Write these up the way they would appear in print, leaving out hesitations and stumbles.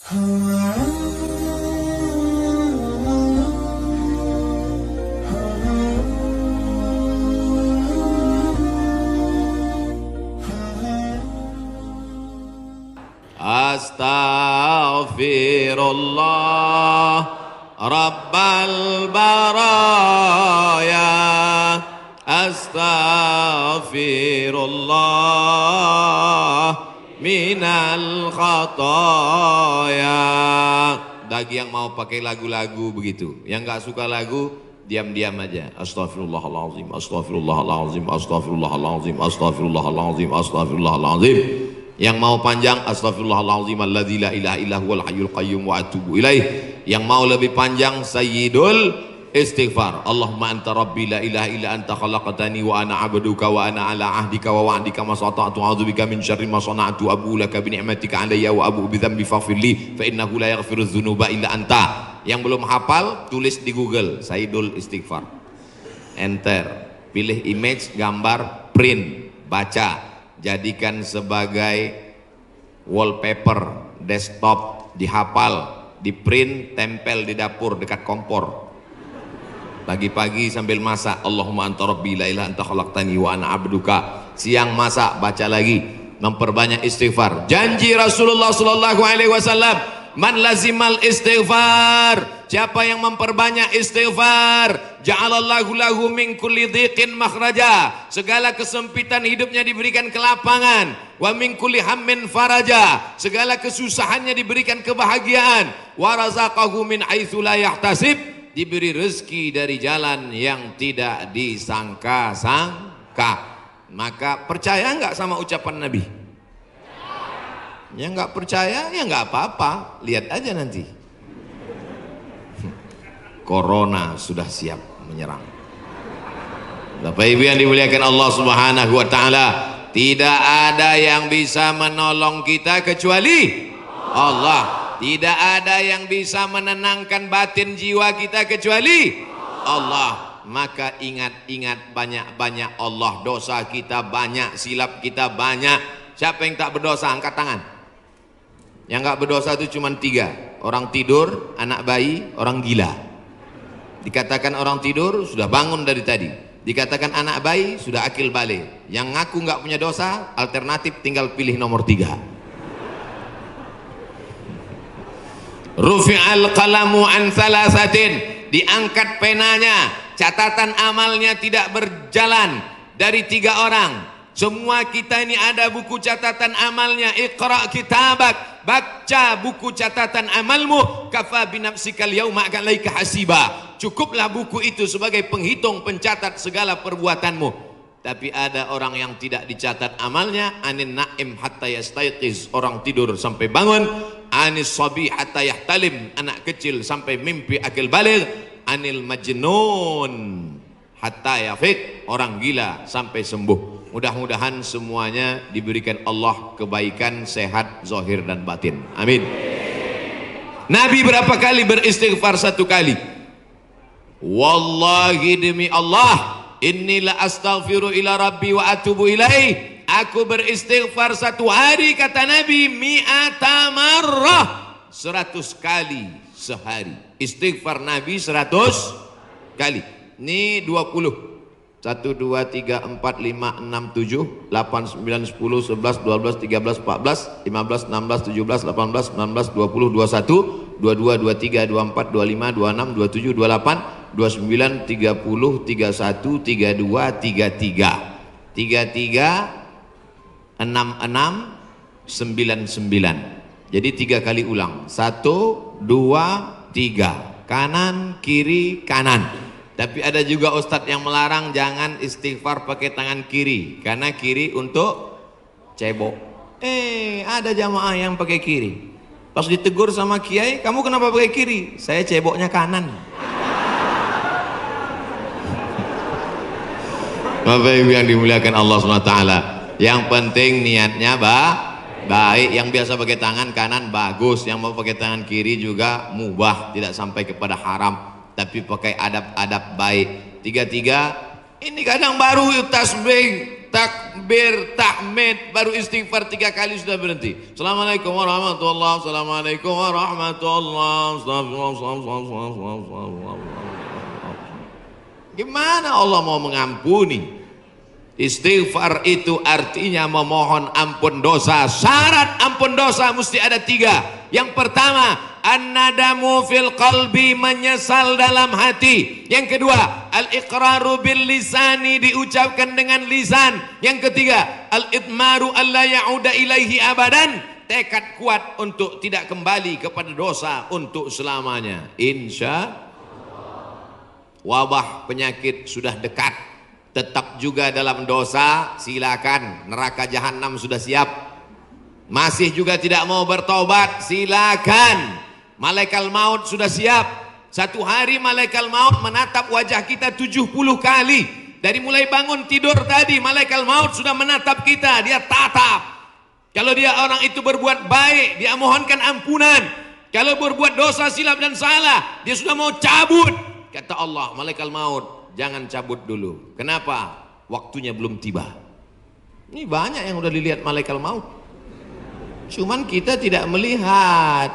Astaghfirullah Rabbal baraya, astaghfirullah minal khataya. Bagi yang mau pakai lagu-lagu begitu, yang nggak suka lagu diam-diam aja. Astaghfirullahaladzim, astaghfirullahaladzim, astaghfirullahaladzim, astaghfirullahaladzim, astaghfirullahaladzim. Yang mau panjang, astaghfirullahaladzim alladzi la ilaha illa huwal hayyul qayyum wa atubu ilaih. Yang mau lebih panjang, sayyidul istighfar. Allahumma anta rabbi la ilaha illa anta khalaqtani wa ana abduka wa ana ala ahdika wa wa'dika ma sata'tu a'udzubika min syarri ma sana'tu abu laka bi ni'matika alayya wa abu bi dzambi faghfirli fa innahu la yaghfiru dzunuba illa anta. Yang belum hafal tulis di Google sayyidul istighfar, enter, pilih image, gambar, print, baca, jadikan sebagai wallpaper desktop, dihafal, di print, tempel di dapur dekat kompor. Pagi-pagi sambil masak, Allahumma anta rabbi la ilaha anta khalaqtani wa ana abduka. Siang masak, baca lagi, memperbanyak istighfar. Janji Rasulullah sallallahu alaihi wasallam, man lazimal istighfar, siapa yang memperbanyak istighfar, ja'alallahu lahu min kulli dhiqin makhraja, segala kesempitan hidupnya diberikan kelapangan, wa min kulli hammin faraja, segala kesusahannya diberikan kebahagiaan, wa razaqahu min haitsu la yahtasib, diberi rezeki dari jalan yang tidak disangka-sangka. Maka percaya enggak sama ucapan Nabi? Yang nggak percaya ya nggak apa-apa, lihat aja nanti. Corona sudah siap menyerang. Bapak Ibu yang dimuliakan Allah Subhanahu wa taala, tidak ada yang bisa menolong kita kecuali Allah. Tidak ada yang bisa menenangkan batin jiwa kita kecuali Allah. Maka ingat-ingat banyak-banyak Allah. Dosa kita banyak, silap kita banyak. Siapa yang tak berdosa angkat tangan. Yang nggak berdosa itu cuma 3. Orang tidur, anak bayi, orang gila. Dikatakan orang tidur sudah bangun dari tadi. Dikatakan anak bayi sudah akil balik. Yang ngaku nggak punya dosa, alternatif tinggal pilih nomor 3. Rufi'al qalamu an thalathatin, diangkat penanya, catatan amalnya tidak berjalan dari 3 orang. Semua kita ini ada buku catatan amalnya. Iqra kitabak, baca buku catatan amalmu. Kafa binafsikal yauma alaika hasiba. Cukuplah buku itu sebagai penghitung, pencatat segala perbuatanmu. Tapi ada orang yang tidak dicatat amalnya. Anin naim hatta yastayqiz, orang tidur sampai bangun. Anis sabi hatta yahtalim, anak kecil sampai mimpi akil baligh. Anil majnun hatta yafiq, orang gila sampai sembuh. Mudah-mudahan semuanya diberikan Allah kebaikan, sehat, zahir dan batin. Amin. Nabi berapa kali beristighfar? 1 kali. Wallahi demi Allah, innila astaghfiru ila rabbi wa atubu ilaih. Aku beristighfar 1 hari, kata Nabi, mi'ata marrah, 100 kali sehari. Istighfar Nabi 100 kali. Ini 20. 1, 2, 3, 4, 5, 6, 7, 8, 9, 10, 11, 12, 13, 14, 15, 16, 17, 18, 19, 20, 21, 22, 23, 24, 25, 26, 27, 28, 29, 30, 31, 32, 33, 33, 66, 99. Jadi 3 kali ulang. 1, 2, 3. Kanan, kiri, kanan. Tapi ada juga ustadz yang melarang jangan istighfar pakai tangan kiri, karena kiri untuk cebok. Ada jamaah yang pakai kiri. Pas ditegur sama kiai, kamu kenapa pakai kiri? Saya ceboknya kanan. Bapak Ibu yang dimuliakan Allah SWT, yang penting niatnya baik. Yang biasa pakai tangan kanan bagus, yang mau pakai tangan kiri juga mubah, tidak sampai kepada haram, tapi pakai adab-adab baik. 33, ini kadang baru tasbih takbir, tahmid, baru istighfar 3 kali sudah berhenti. Assalamualaikum warahmatullahi wabarakatuh. Assalamualaikum warahmatullahi wabarakatuh. Gimana Allah mau mengampuni? Istighfar itu artinya memohon ampun dosa. Syarat ampun dosa mesti ada 3. Yang pertama, an-nadamu fil qalbi, menyesal dalam hati. Yang kedua, al-iqraru bil lisani, diucapkan dengan lisan. Yang ketiga, al-idmaru alla ya'uda ilaihi abadan, tekad kuat untuk tidak kembali kepada dosa untuk selamanya. Insya wabah penyakit sudah dekat, tetap juga dalam dosa, silakan, neraka jahanam sudah siap. Masih juga tidak mau bertobat, silakan, malaikat maut sudah siap. Satu hari malaikat maut menatap wajah kita 70 kali. Dari mulai bangun tidur tadi, malaikat maut sudah menatap kita, dia tatap. Kalau dia orang itu berbuat baik, dia mohonkan ampunan. Kalau berbuat dosa, silap dan salah, dia sudah mau cabut. Kata Allah, malaikat maut, jangan cabut dulu. Kenapa? Waktunya belum tiba. Ini banyak yang udah dilihat malaikat maut, cuman kita tidak melihat.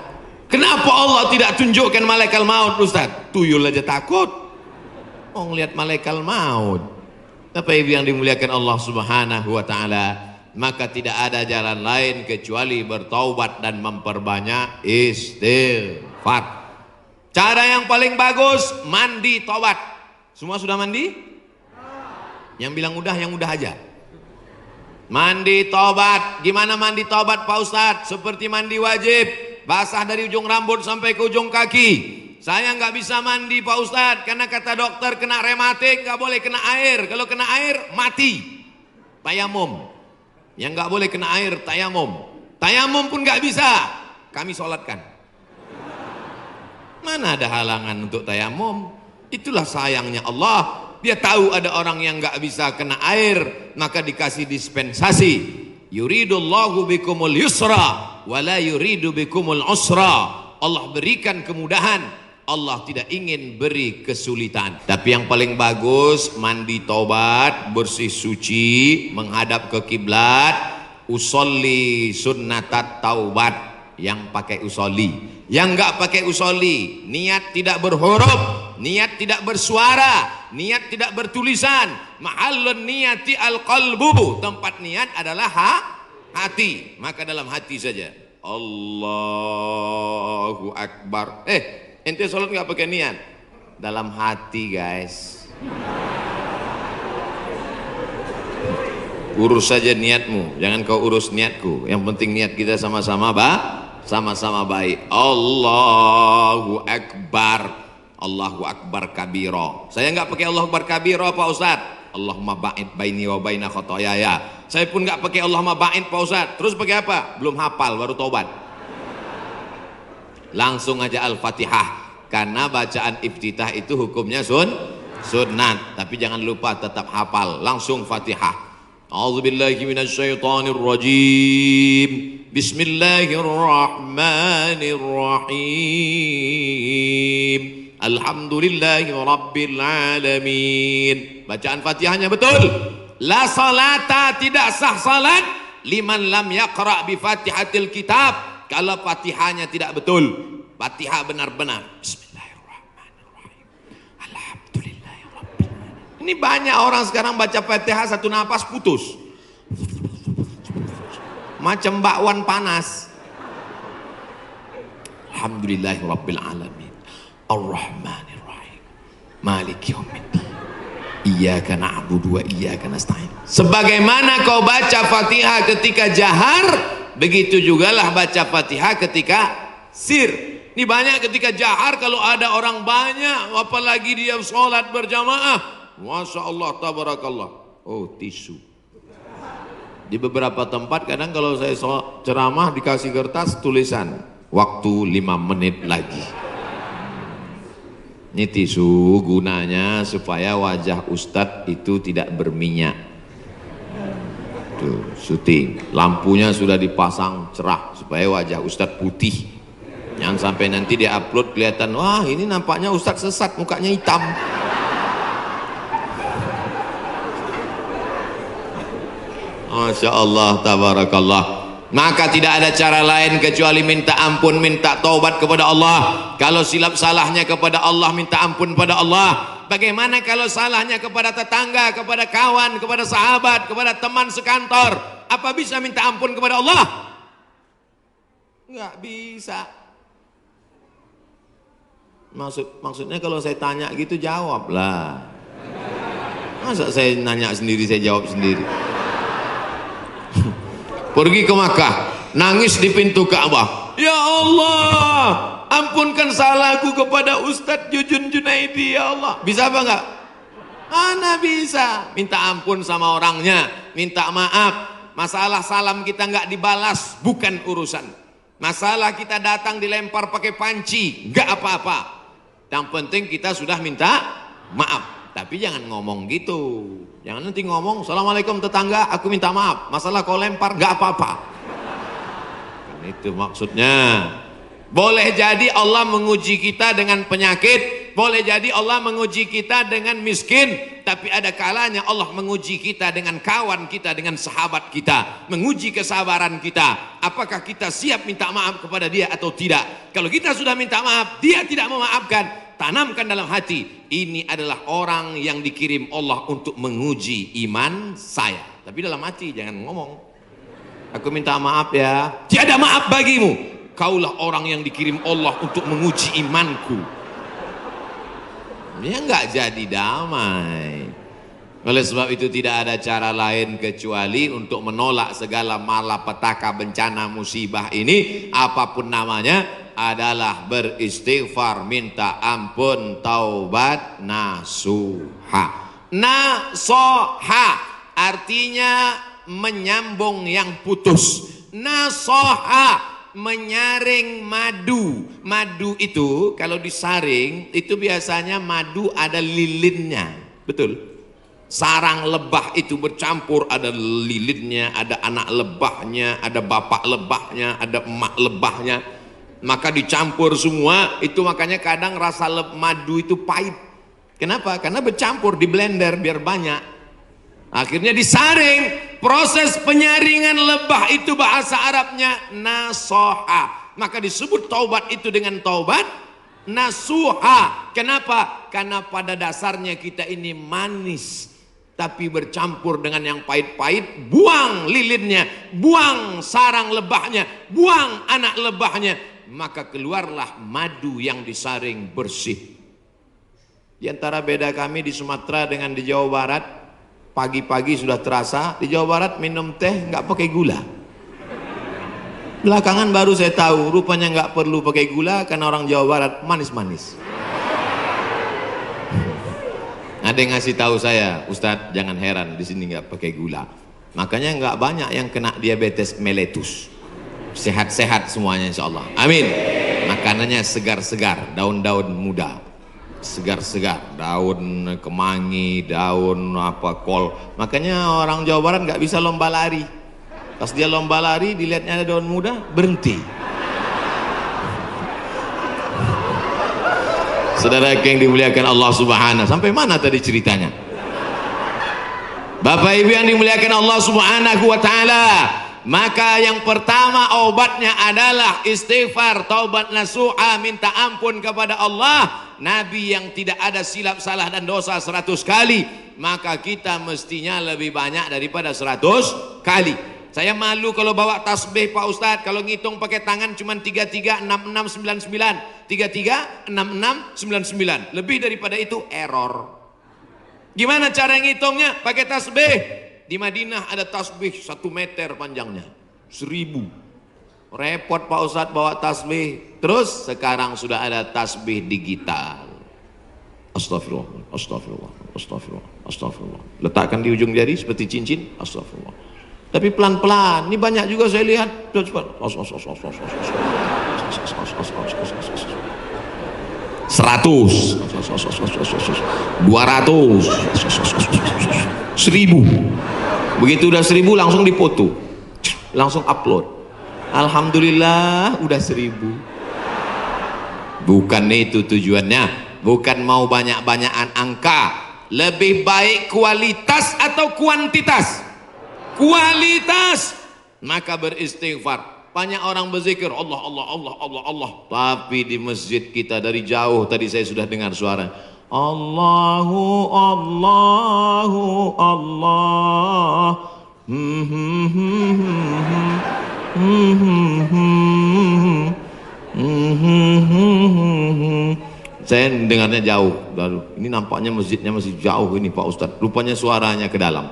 Kenapa Allah tidak tunjukkan malaikat maut, Ustaz? Tuyul aja takut mau ngelihat malaikat maut. Apa yang dimuliakan Allah Subhanahu wa taala, maka tidak ada jalan lain kecuali bertaubat dan memperbanyak istighfar. Cara yang paling bagus, mandi taubat. Semua sudah mandi? Yang bilang udah, yang udah aja. Mandi tobat. Gimana mandi tobat Pak Ustadz? Seperti mandi wajib, basah dari ujung rambut sampai ke ujung kaki. Saya nggak bisa mandi Pak Ustadz, karena kata dokter kena rematik nggak boleh kena air. Kalau kena air mati. Tayamum. Yang nggak boleh kena air tayamum. Tayamum pun nggak bisa, kami sholatkan. Mana ada halangan untuk tayamum? Itulah sayangnya Allah. Dia tahu ada orang yang nggak bisa kena air, maka dikasih dispensasi. Yuridullahu bikumul yusra wala yuridu bikumul usra. Allah berikan kemudahan, Allah tidak ingin beri kesulitan. Tapi yang paling bagus, mandi taubat, bersih suci, menghadap ke kiblat, usolli sunnatat taubat. Yang pakai usolli. Yang nggak pakai usolli, niat tidak berhuruf, niat tidak bersuara, niat tidak bertulisan. Mahallun niyati al-qalbu, tempat niat adalah hati. Maka dalam hati saja. Allahu Akbar. Ente sholat nggak pakai niat? Dalam hati guys. Urus saja niatmu, jangan kau urus niatku. Yang penting niat kita sama-sama sama-sama baik. Allahu Akbar. Allahu Akbar kabiro. Saya nggak pakai Allahu Akbar kabiro Pak Ustaz. Allahumma ba'id baini wa baina khotoyaya. Saya pun nggak pakai Allahumma ba'id Pak Ustaz. Terus pakai apa? Belum hafal, baru taubat. Langsung aja Al-Fatihah. Karena bacaan iftitah itu hukumnya sunnat. Tapi jangan lupa tetap hafal. Langsung Fatihah. A'udzubillahi minasyaitonir rajim. Bismillahirrahmanirrahim. Alhamdulillahi rabbil alamin. Bacaan Fatihahnya betul. La salata, tidak sah salat liman lam yaqra bi Fatihatil kitab. Kalau Fatihahnya tidak betul. Fatihah benar-benar. Bismillahirrahmanirrahim. Alhamdulillahi rabbil alamin. Ini banyak orang sekarang baca Fatihah satu napas putus. Macam bakwan panas. Alhamdulillahi rabbil alamin. Ar-Rahmanir-Rahim. Maliki yaumiddin. Iyyaka na'budu wa iyyaka nasta'in. Sebagaimana kau baca Fatihah ketika jahar, begitu jugalah baca Fatihah ketika sir. Ini banyak ketika jahar, kalau ada orang banyak, apalagi dia sholat berjamaah, Masya Allah, tabarakallah. Oh, tisu. Di beberapa tempat kadang kalau saya ceramah dikasih kertas tulisan waktu 5 menit lagi. Ini tisu gunanya supaya wajah Ustadz itu tidak berminyak. Tuh, syuting. Lampunya sudah dipasang cerah supaya wajah Ustadz putih. Jangan sampai nanti dia upload kelihatan, wah ini nampaknya Ustadz sesat, mukanya hitam. Masya Allah, tabarakallah. Maka tidak ada cara lain kecuali minta ampun, minta taubat kepada Allah. Kalau silap salahnya kepada Allah, minta ampun pada Allah. Bagaimana kalau salahnya kepada tetangga, kepada kawan, kepada sahabat, kepada teman sekantor? Apa bisa minta ampun kepada Allah? Enggak bisa. Maksudnya kalau saya tanya gitu jawablah. Masa saya nanya sendiri, saya jawab sendiri. Pergi ke Makkah, nangis di pintu Ka'bah. Ya Allah, ampunkan salahku kepada Ustadz Jujun Junaidi, ya Allah. Bisa apa enggak? Mana bisa. Minta ampun sama orangnya, minta maaf. Masalah salam kita enggak dibalas, bukan urusan. Masalah kita datang dilempar pakai panci, enggak apa-apa. Yang penting kita sudah minta maaf. Tapi jangan ngomong gitu. Jangan nanti ngomong, Assalamualaikum tetangga, aku minta maaf. Masalah kau lempar, gak apa-apa. Kan itu maksudnya. Boleh jadi Allah menguji kita dengan penyakit, boleh jadi Allah menguji kita dengan miskin, tapi ada kalanya Allah menguji kita dengan kawan kita, dengan sahabat kita, menguji kesabaran kita. Apakah kita siap minta maaf kepada dia atau tidak? Kalau kita sudah minta maaf, dia tidak memaafkan, tanamkan dalam hati, ini adalah orang yang dikirim Allah untuk menguji iman saya. Tapi dalam hati jangan ngomong, aku minta maaf ya. Tiada maaf bagimu. Kaulah orang yang dikirim Allah untuk menguji imanku. Ya enggak jadi damai. Oleh sebab itu tidak ada cara lain kecuali untuk menolak segala malapetaka, bencana, musibah ini, apapun namanya, adalah beristighfar, minta ampun, taubat, nasuha. Nasoha artinya menyambung yang putus. Nasoha menyaring madu. Madu itu kalau disaring itu biasanya madu ada lilinnya, betul? Sarang lebah itu bercampur, ada lilinnya, ada anak lebahnya, ada bapak lebahnya, ada emak lebahnya. Maka dicampur semua itu, makanya kadang rasa madu itu pahit. Kenapa? Karena bercampur, di blender biar banyak. Akhirnya disaring. Proses penyaringan lebah itu bahasa Arabnya nasoha. Maka disebut taubat itu dengan taubat nasuha. Kenapa? Karena pada dasarnya kita ini manis, tapi bercampur dengan yang pahit-pahit. Buang lilinnya, buang sarang lebahnya, buang anak lebahnya, maka keluarlah madu yang disaring bersih. Di antara beda kami di Sumatera dengan di Jawa Barat, pagi-pagi sudah terasa. Di Jawa Barat minum teh nggak pakai gula. Belakangan baru saya tahu rupanya nggak perlu pakai gula karena orang Jawa Barat manis-manis. Ada yang ngasih tahu saya, Ustadz jangan heran di sini nggak pakai gula. Makanya nggak banyak yang kena diabetes mellitus. Sehat-sehat semuanya insya Allah. Amin. Makanannya segar-segar, daun-daun muda. Segar-segar, daun kemangi, daun kol. Makanya orang Jawa Barat nggak bisa lomba lari. Pas dia lomba lari, dilihatnya ada daun muda, berhenti. Saudara yang dimuliakan Allah Subhanahu, sampai mana tadi ceritanya? Bapak Ibu yang dimuliakan Allah Subhanahu wa taala, maka yang pertama obatnya adalah istighfar, taubat nasuha, minta ampun kepada Allah. Nabi yang tidak ada silap salah dan dosa 100 kali, maka kita mestinya lebih banyak daripada 100 kali. Saya malu kalau bawa tasbih Pak Ustadz, kalau ngitung pakai tangan cuma 336699, 336699, lebih daripada itu error. Gimana cara ngitungnya? Pakai tasbih. Di Madinah ada tasbih 1 meter panjangnya, 1000. Repot Pak Ustadz bawa tasbih. Terus sekarang sudah ada tasbih digital. Astagfirullah, astagfirullah, astagfirullah, astagfirullah. Letakkan di ujung jari seperti cincin. Astagfirullah. Tapi pelan-pelan. Ini banyak juga saya lihat. 100, 200, 1000. Begitu udah 1000 langsung dipoto, langsung upload. Alhamdulillah udah 1000. Bukan itu tujuannya, bukan mau banyak-banyakan angka. Lebih baik kualitas atau kuantitas? kualitas, maka beristighfar. Banyak orang berzikir Allah Allah Allah Allah Allah, tapi di masjid kita dari jauh tadi saya sudah dengar suara Allahu Allahu Allah. Saya dengarnya jauh. Lalu ini nampaknya masjidnya masih jauh ini Pak Ustadz. Rupanya suaranya ke dalam.